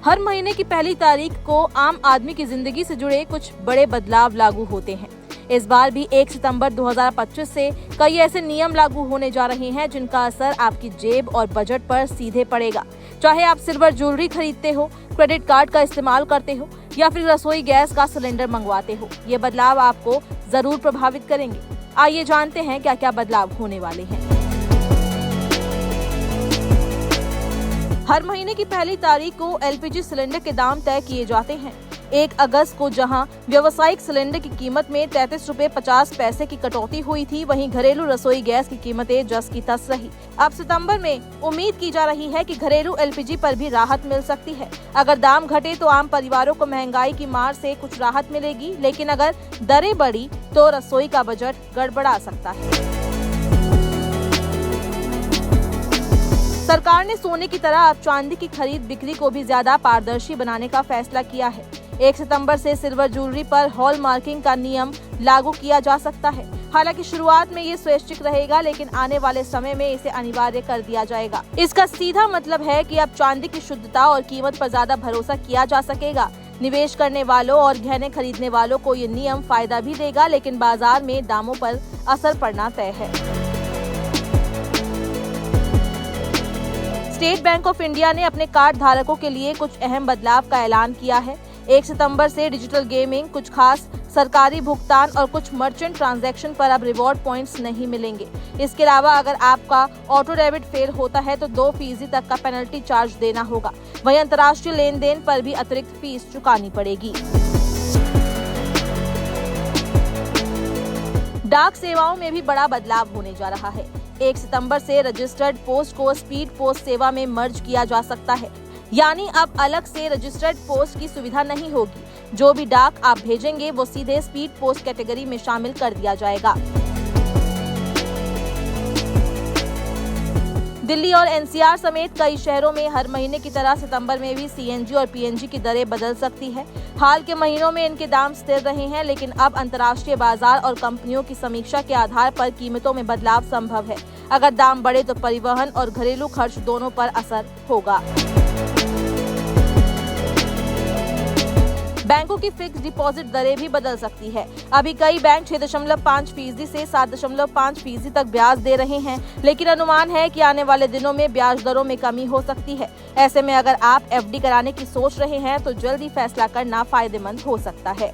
हर महीने की पहली तारीख को आम आदमी की जिंदगी से जुड़े कुछ बड़े बदलाव लागू होते हैं। इस बार भी 1 सितंबर 2025 से कई ऐसे नियम लागू होने जा रहे हैं जिनका असर आपकी जेब और बजट पर सीधे पड़ेगा। चाहे आप सिल्वर ज्वेलरी खरीदते हो, क्रेडिट कार्ड का इस्तेमाल करते हो या फिर रसोई गैस का सिलेंडर मंगवाते हो, ये बदलाव आपको जरूर प्रभावित करेंगे। आइए जानते हैं क्या क्या बदलाव होने वाले हैं। हर महीने की पहली तारीख को एलपीजी सिलेंडर के दाम तय किए जाते हैं। 1 अगस्त को जहां व्यावसायिक सिलेंडर की कीमत में 33 रुपए 50 पैसे की कटौती हुई थी, वहीं घरेलू रसोई गैस की कीमतें जस की तस रही। अब सितंबर में उम्मीद की जा रही है कि घरेलू एलपीजी पर भी राहत मिल सकती है। अगर दाम घटे तो आम परिवारों को महंगाई की मार से कुछ राहत मिलेगी, लेकिन अगर दरें बढ़ी तो रसोई का बजट गड़बड़ा सकता है। सरकार ने सोने की तरह अब चांदी की खरीद बिक्री को भी ज्यादा पारदर्शी बनाने का फैसला किया है। 1 सितंबर से सिल्वर ज्वेलरी पर हॉल मार्किंग का नियम लागू किया जा सकता है। हालांकि शुरुआत में ये स्वैच्छिक रहेगा, लेकिन आने वाले समय में इसे अनिवार्य कर दिया जाएगा। इसका सीधा मतलब है कि अब चांदी की शुद्धता और कीमत पर ज्यादा भरोसा किया जा सकेगा। निवेश करने वालों और गहने खरीदने वालों को ये नियम फायदा भी देगा, लेकिन बाजार में दामों पर असर पड़ना तय है। स्टेट बैंक ऑफ इंडिया ने अपने कार्ड धारकों के लिए कुछ अहम बदलाव का ऐलान किया है। 1 सितंबर से डिजिटल गेमिंग, कुछ खास सरकारी भुगतान और कुछ मर्चेंट ट्रांजैक्शन पर अब रिवॉर्ड पॉइंट्स नहीं मिलेंगे। इसके अलावा अगर आपका ऑटो डेबिट फेल होता है तो 2% तक का पेनल्टी चार्ज देना होगा। वहीं अंतर्राष्ट्रीय लेन देन पर भी अतिरिक्त फीस चुकानी पड़ेगी। डाक सेवाओं में भी बड़ा बदलाव होने जा रहा है। 1 सितंबर से रजिस्टर्ड पोस्ट को स्पीड पोस्ट सेवा में मर्ज किया जा सकता है, यानी अब अलग से रजिस्टर्ड पोस्ट की सुविधा नहीं होगी। जो भी डाक आप भेजेंगे वो सीधे स्पीड पोस्ट कैटेगरी में शामिल कर दिया जाएगा। दिल्ली और एनसीआर समेत कई शहरों में हर महीने की तरह सितंबर में भी सीएनजी और पीएनजी की दरें बदल सकती है। हाल के महीनों में इनके दाम स्थिर रहे हैं, लेकिन अब अंतर्राष्ट्रीय बाजार और कंपनियों की समीक्षा के आधार पर कीमतों में बदलाव संभव है। अगर दाम बढ़े तो परिवहन और घरेलू खर्च दोनों पर असर होगा। बैंकों की फिक्स डिपॉजिट दरें भी बदल सकती है। अभी कई बैंक 6.5% से 7.5% तक ब्याज दे रहे हैं, लेकिन अनुमान है कि आने वाले दिनों में ब्याज दरों में कमी हो सकती है। ऐसे में अगर आप एफडी कराने की सोच रहे हैं तो जल्दी फैसला करना फायदेमंद हो सकता है।